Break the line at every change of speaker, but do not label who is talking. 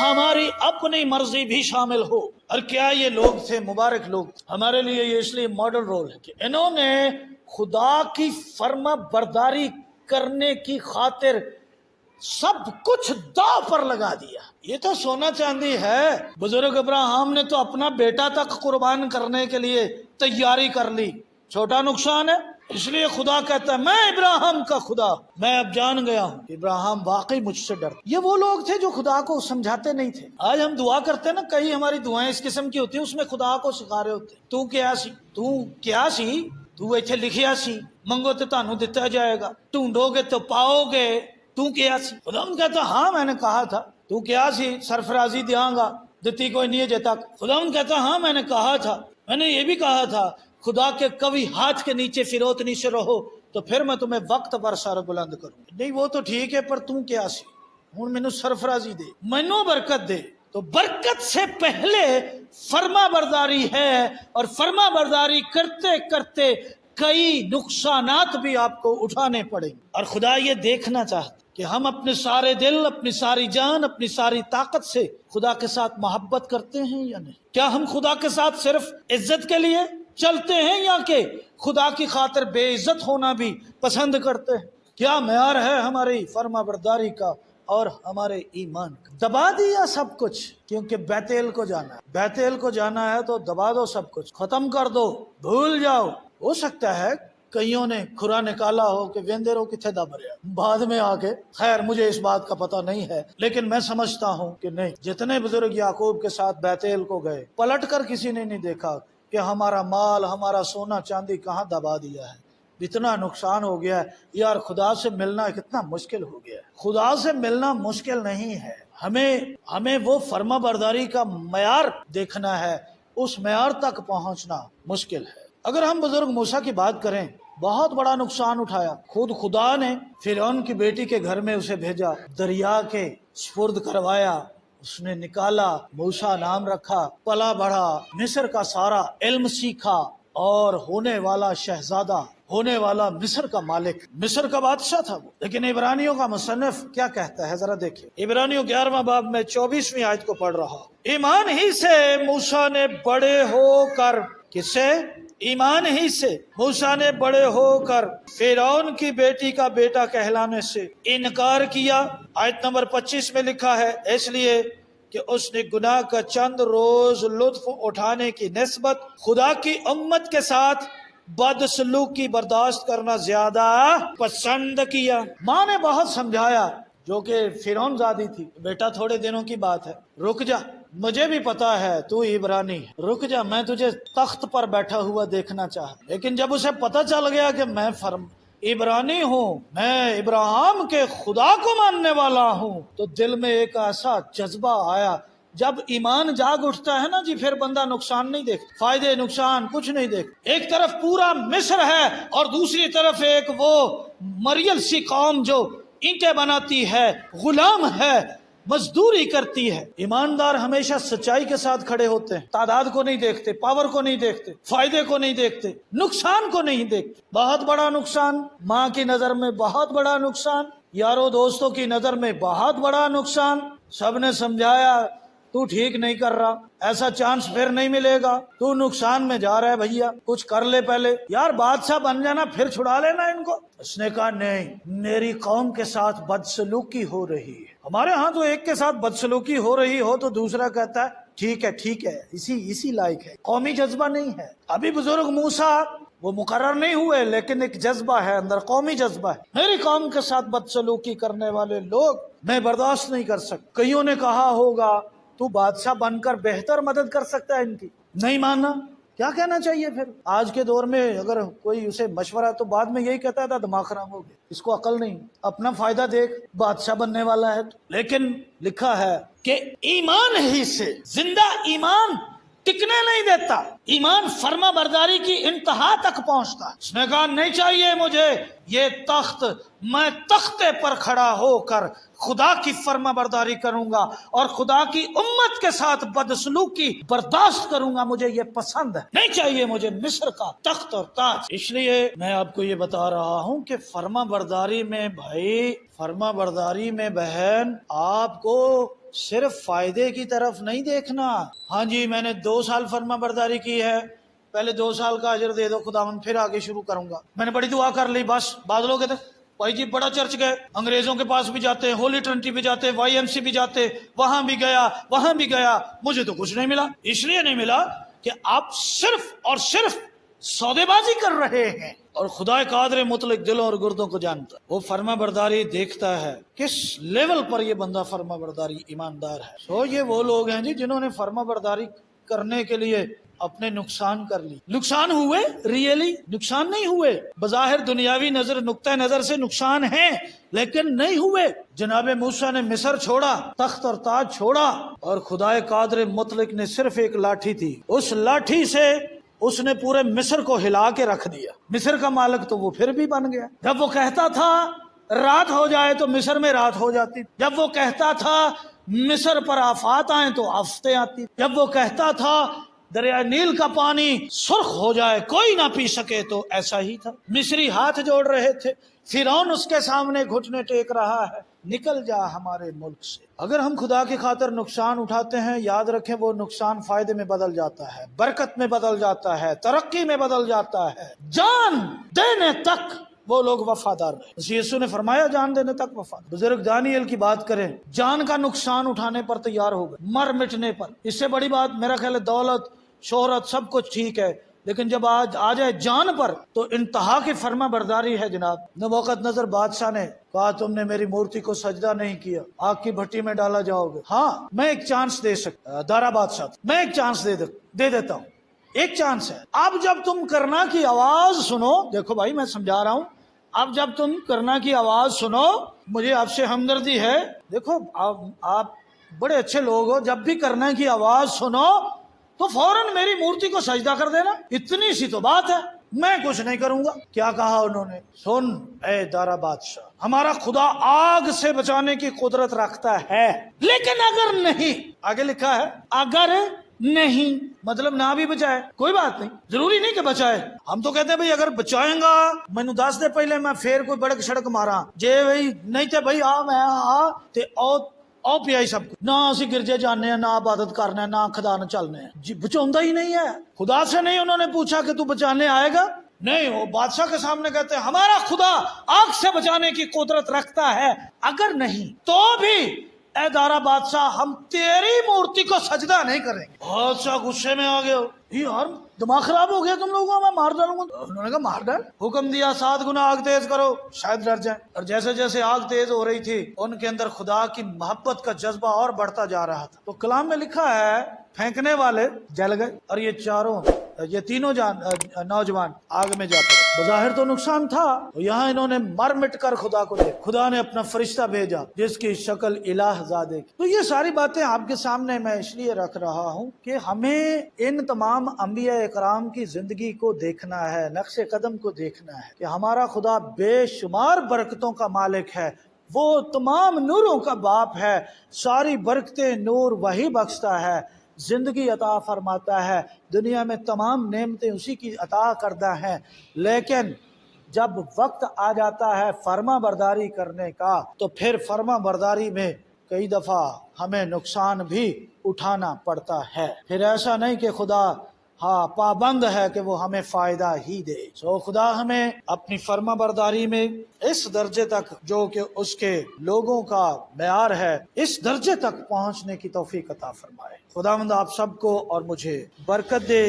ہماری اپنی مرضی بھی شامل ہو۔ اور کیا یہ لوگ تھے مبارک لوگ، ہمارے لیے یہ اس لیے ماڈل رول ہے کہ انہوں نے خدا کی فرما برداری کرنے کی خاطر سب کچھ داؤ پر لگا دیا۔ یہ تو سونا چاندی ہے، بزرگ ابراہیم نے تو اپنا بیٹا تک قربان کرنے کے لیے تیاری کر لی، چھوٹا نقصان ہے۔ اس لیے خدا کہتا ہے میں ابراہیم کا خدا، میں اب جان گیا ہوں کہ ابراہیم واقعی مجھ سے ڈرتا۔ یہ وہ لوگ تھے جو خدا کو سمجھاتے نہیں تھے۔ آج ہم دعا کرتے ہیں نا، کئی ہماری دعائیں اس قسم کی ہوتی ہیں، اس میں خدا کو سکھا رہے ہوتے ہیں تو کیا سی تو ایتھے لکھیا سی، منگو تو تانوں دتا جائے گا، ڈھونڈو گے تو پاؤ گے، تو کیا سی؟ خدا کہتا ہاں میں نے کہا تھا، تو کیا سی سرفرازی دیاں گا، دتی کوئی نہیں ہے تک۔ خدا کہتا ہاں میں نے کہا تھا، میں نے یہ بھی کہا تھا خدا کے کبھی ہاتھ کے نیچے فروتنی سے رہو تو پھر میں تمہیں وقت پر سر بلند کروں۔ نہیں وہ تو ٹھیک ہے، پر تم کیا سی، ہوں مینوں سرفرازی دے، مینوں برکت دے۔ تو برکت سے پہلے فرما برداری ہے، اور فرما برداری کرتے کرتے کئی نقصانات بھی آپ کو اٹھانے پڑیں گے۔ اور خدا یہ دیکھنا چاہتا کہ ہم اپنے سارے دل، اپنی ساری جان، اپنی ساری طاقت سے خدا کے ساتھ محبت کرتے ہیں یا نہیں۔ کیا ہم خدا کے ساتھ صرف عزت کے لیے چلتے ہیں یا کہ خدا کی خاطر بے عزت ہونا بھی پسند کرتے ہیں؟ کیا معیار ہے ہماری فرما برداری کا اور ہمارے ایمان کا؟ دبا دیا سب کچھ، کیونکہ بیتیل کو جانا ہے، بیتیل کو جانا ہے تو دبا دو سب کچھ، ختم کر دو، بھول جاؤ۔ ہو سکتا ہے کئیوں نے کھرا نکالا ہو کہ ویندے رو کتھے دب رہا بعد میں آ کے، خیر مجھے اس بات کا پتہ نہیں ہے، لیکن میں سمجھتا ہوں کہ نہیں، جتنے بزرگ یعقوب کے ساتھ بیتیل کو گئے، پلٹ کر کسی نے نہیں دیکھا کہ ہمارا مال، ہمارا سونا چاندی کہاں دبا دیا ہے، اتنا نقصان ہو گیا ہے۔ یار خدا سے ملنا کتنا مشکل ہو گیا ہے۔ خدا سے ملنا مشکل نہیں ہے، ہمیں وہ فرما برداری کا معیار دیکھنا ہے، اس معیار تک پہنچنا مشکل ہے۔ اگر ہم بزرگ موسیٰ کی بات کریں، بہت بڑا نقصان اٹھایا، خود خدا نے فرعون کی بیٹی کے گھر میں اسے بھیجا، دریا کے سپرد کروایا، اس نے نکالا، موسیٰ نام رکھا، پلا بڑھا، مصر کا سارا علم سیکھا، اور ہونے والا شہزادہ، ہونے والا مصر کا مالک، مصر کا بادشاہ تھا وہ۔ لیکن عبرانیوں کا مصنف کیا کہتا ہے ذرا دیکھیں، عبرانیوں 11واں باب میں 24ویں آیت کو پڑھ رہا ہوں۔ ایمان ہی سے موسیٰ نے بڑے ہو کر، کس سے؟ ایمان ہی سے موسیٰ نے بڑے ہو کر فرعون کی بیٹی کا بیٹا کہلانے سے انکار کیا۔ آیت نمبر 25 میں لکھا ہے، اس لیے کہ اس نے گناہ کا چند روز لطف اٹھانے کی نسبت خدا کی امت کے ساتھ بدسلوکی برداشت کرنا زیادہ پسند کیا۔ ماں نے بہت سمجھایا، جو کہ فرعون زادی تھی، بیٹا تھوڑے دنوں کی بات ہے، رک جا، مجھے بھی پتا ہے تو عبرانی ہے، رک جا، میں تجھے تخت پر بیٹھا ہوا دیکھنا چاہا۔ لیکن جب اسے پتا چل گیا کہ میں عبرانی ہوں، میں ابراہیم کے خدا کو ماننے والا ہوں، تو دل میں ایک ایسا جذبہ آیا۔ جب ایمان جاگ اٹھتا ہے نا جی، پھر بندہ نقصان نہیں دیکھتا، فائدے نقصان کچھ نہیں دیکھتا۔ ایک طرف پورا مصر ہے اور دوسری طرف ایک وہ مریل سی قوم جو اینٹیں بناتی ہے، غلام ہے، مزدوری کرتی ہے۔ ایماندار ہمیشہ سچائی کے ساتھ کھڑے ہوتے ہیں، تعداد کو نہیں دیکھتے، پاور کو نہیں دیکھتے، فائدے کو نہیں دیکھتے، نقصان کو نہیں دیکھتے۔ بہت بڑا نقصان، ماں کی نظر میں بہت بڑا نقصان، یاروں دوستوں کی نظر میں بہت بڑا نقصان۔ سب نے سمجھایا تو ٹھیک نہیں کر رہا، ایسا چانس پھر نہیں ملے گا، تو نقصان میں جا رہا ہے، بھیا کچھ کر لے پہلے، یار بادشاہ بن جانا پھر چھڑا لینا ان کو۔ اس نے کہا نہیں، میری قوم کے ساتھ بدسلوکی ہو رہی ہے۔ ہمارے ہاں تو ایک کے ساتھ بدسلوکی ہو رہی ہو تو دوسرا کہتا ہے ٹھیک ہے، اسی لائق ہے۔ قومی جذبہ نہیں ہے۔ ابھی بزرگ موسیٰ وہ مقرر نہیں ہوئے، لیکن ایک جذبہ ہے اندر، قومی جذبہ ہے۔ میری قوم کے ساتھ بدسلوکی کرنے والے لوگ میں برداشت نہیں کر سکتا۔ کئیوں نے کہا ہوگا تو بادشاہ بن کر بہتر مدد کر سکتا ہے ان کی، نہیں ماننا، کیا کہنا چاہیے پھر؟ آج کے دور میں اگر کوئی اسے مشورہ تو بعد میں یہی کہتا تھا دماغ خراب ہو گیا، اس کو عقل نہیں، اپنا فائدہ دیکھ، بادشاہ بننے والا ہے۔ لیکن لکھا ہے کہ ایمان ہی سے، زندہ ایمان ٹکنے نہیں دیتا، ایمان فرما برداری کی انتہا تک پہنچتا۔ اس نے کہا نہیں چاہیے مجھے یہ تخت، میں تختے پر کھڑا ہو کر خدا کی فرما برداری کروں گا اور خدا کی امت کے ساتھ بدسلوکی برداشت کروں گا، مجھے یہ پسند ہے، نہیں چاہیے مجھے مصر کا تخت اور تاج۔ اس لیے میں آپ کو یہ بتا رہا ہوں کہ فرما برداری میں بھائی، فرما برداری میں بہن، آپ کو صرف فائدے کی طرف نہیں دیکھنا، ہاں جی میں نے 2 سال فرما برداری کی ہے، پہلے 2 سال کا اجر دے دو خداوند، پھر آگے شروع کروں گا، میں نے بڑی دعا کر لی، بس بادلوں کے تک بھائی جی بڑا چرچ گئے، انگریزوں کے پاس بھی جاتے، ہولی ٹرنٹی بھی جاتے، وائی ایم سی بھی جاتے، وہاں بھی گیا، مجھے تو کچھ نہیں ملا۔ اس لیے نہیں ملا کہ آپ صرف اور صرف سودے بازی کر رہے ہیں، اور خدا قادر مطلق دلوں اور گردوں کو جانتا ہے، وہ فرما برداری دیکھتا ہے کس لیول پر یہ بندہ فرما برداری ایماندار ہے۔ سو یہ وہ لوگ ہیں جی جنہوں نے فرما برداری کرنے کے لیے اپنے نقصان کر لی۔ نقصان ہوئے، ریئلی نقصان نہیں ہوئے، بظاہر دنیاوی نقطہ نظر سے نقصان ہے لیکن نہیں ہوئے۔ جناب موسیٰ نے مصر چھوڑا، تخت اور تاج چھوڑا، اور خدا قادر مطلق نے صرف ایک لاٹھی تھی، اس لاٹھی سے اس نے پورے مصر کو ہلا کے رکھ دیا۔ مصر کا مالک تو وہ پھر بھی بن گیا۔ جب وہ کہتا تھا رات ہو جائے تو مصر میں رات ہو جاتی، جب وہ کہتا تھا مصر پر آفات آئیں تو آفتیں آتی، جب وہ کہتا تھا دریائے نیل کا پانی سرخ ہو جائے کوئی نہ پی سکے تو ایسا ہی تھا۔ مصری ہاتھ جوڑ رہے تھے، فرعون اس کے سامنے گھٹنے ٹیک رہا ہے، نکل جا ہمارے ملک سے۔ اگر ہم خدا کی خاطر نقصان اٹھاتے ہیں، یاد رکھیں وہ نقصان فائدے میں بدل جاتا ہے، برکت میں بدل جاتا ہے، ترقی میں بدل جاتا ہے۔ جان دینے تک وہ لوگ وفادار رہے۔ یسوع نے فرمایا جان دینے تک وفادار۔ بزرگ دانیل کی بات کریں، جان کا نقصان اٹھانے پر تیار ہو گئے، مر مٹنے پر۔ اس سے بڑی بات میرا خیال ہے دولت شہرت سب کچھ ٹھیک ہے، لیکن جب آج آ جائے جان پر تو انتہا کی فرما برداری ہے جناب۔ نبوکت نظر بادشاہ نے کہا تم نے میری مورتی کو سجدہ نہیں کیا، آگ کی بھٹی میں ڈالا جاؤ گے۔ ہاں میں ایک چانس دے سکتا، دارا بادشاہ میں ایک چانس دے دیتا ہوں، ایک چانس ہے۔ اب جب تم کرنا کی آواز سنو، دیکھو بھائی میں سمجھا رہا ہوں، اب جب تم کرنا کی آواز سنو، مجھے آپ سے ہمدردی ہے، دیکھو آپ بڑے اچھے لوگ ہو، جب بھی کرنا کی آواز سنو تو فوراً میری مورتی کو سجدہ کر دینا، اتنی سی تو بات ہے، میں کچھ نہیں کروں گا۔ کیا کہا انہوں نے؟ سن اے دارا بادشاہ، ہمارا خدا آگ سے بچانے کی قدرت رکھتا ہے، لیکن اگر نہیں، آگے لکھا ہے اگر نہیں، مطلب نہ بھی بچائے کوئی بات نہیں، ضروری نہیں کہ بچائے۔ ہم تو کہتے ہیں بھئی اگر بچائیں گا مینوں دس دے پہلے میں پھر کوئی بڑک سڑک مارا جے بھئی نہیں تے بھئی آ میں آ تے او پیائی سب کچھ نہ، اسی گرجے جانے ہیں، نہ عبادت کرنے ہیں، نہ خدا نہ چلنے ہیں جی، بچاؤں ہی نہیں ہے۔ خدا سے نہیں انہوں نے پوچھا کہ تو بچانے آئے گا، نہیں، وہ بادشاہ کے سامنے کہتے ہیں ہمارا خدا آگ سے بچانے کی قدرت رکھتا ہے، اگر نہیں تو بھی اے دارا بادشاہ ہم تیری مورتی کو سجدہ نہیں کریں گے۔ بادشاہ غصے میں آ گئے، یار دماغ خراب ہو گیا تم لوگوں کا، میں مار ڈالوں گا۔ انہوں نے کہا مار ڈال، حکم دیا 7 گنا آگ تیز کرو شاید ڈر جائیں۔ اور جیسے جیسے آگ تیز ہو رہی تھی ان کے اندر خدا کی محبت کا جذبہ اور بڑھتا جا رہا تھا۔ تو کلام میں لکھا ہے پھینکنے والے جل گئے اور یہ تینوں نوجوان آگ میں جا پڑے۔ بظاہر تو نقصان تھا، یہاں انہوں نے مر مٹ کر خدا کو دیکھا، خدا نے اپنا فرشتہ بھیجا جس کی شکل الہ زادے کی۔ تو یہ ساری باتیں آپ کے سامنے میں اس لیے رکھ رہا ہوں کہ ہمیں ان تمام انبیاء اکرام کی زندگی کو دیکھنا ہے، نقش قدم کو دیکھنا ہے کہ ہمارا خدا بے شمار برکتوں کا مالک ہے، وہ تمام نوروں کا باپ ہے، ساری برکتیں نور وہی بخشتا ہے، زندگی عطا فرماتا ہے، دنیا میں تمام نعمتیں اسی کی عطا کردہ ہیں، لیکن جب وقت آ جاتا ہے فرما برداری کرنے کا تو پھر فرما برداری میں کئی دفعہ ہمیں نقصان بھی اٹھانا پڑتا ہے۔ پھر ایسا نہیں کہ خدا پابند ہے کہ وہ ہمیں فائدہ ہی دے۔ سو خدا ہمیں اپنی فرما برداری میں اس درجے تک جو کہ اس کے لوگوں کا معیار ہے، اس درجے تک پہنچنے کی توفیق عطا فرمائے۔ خداوند آپ سب کو اور مجھے برکت دے۔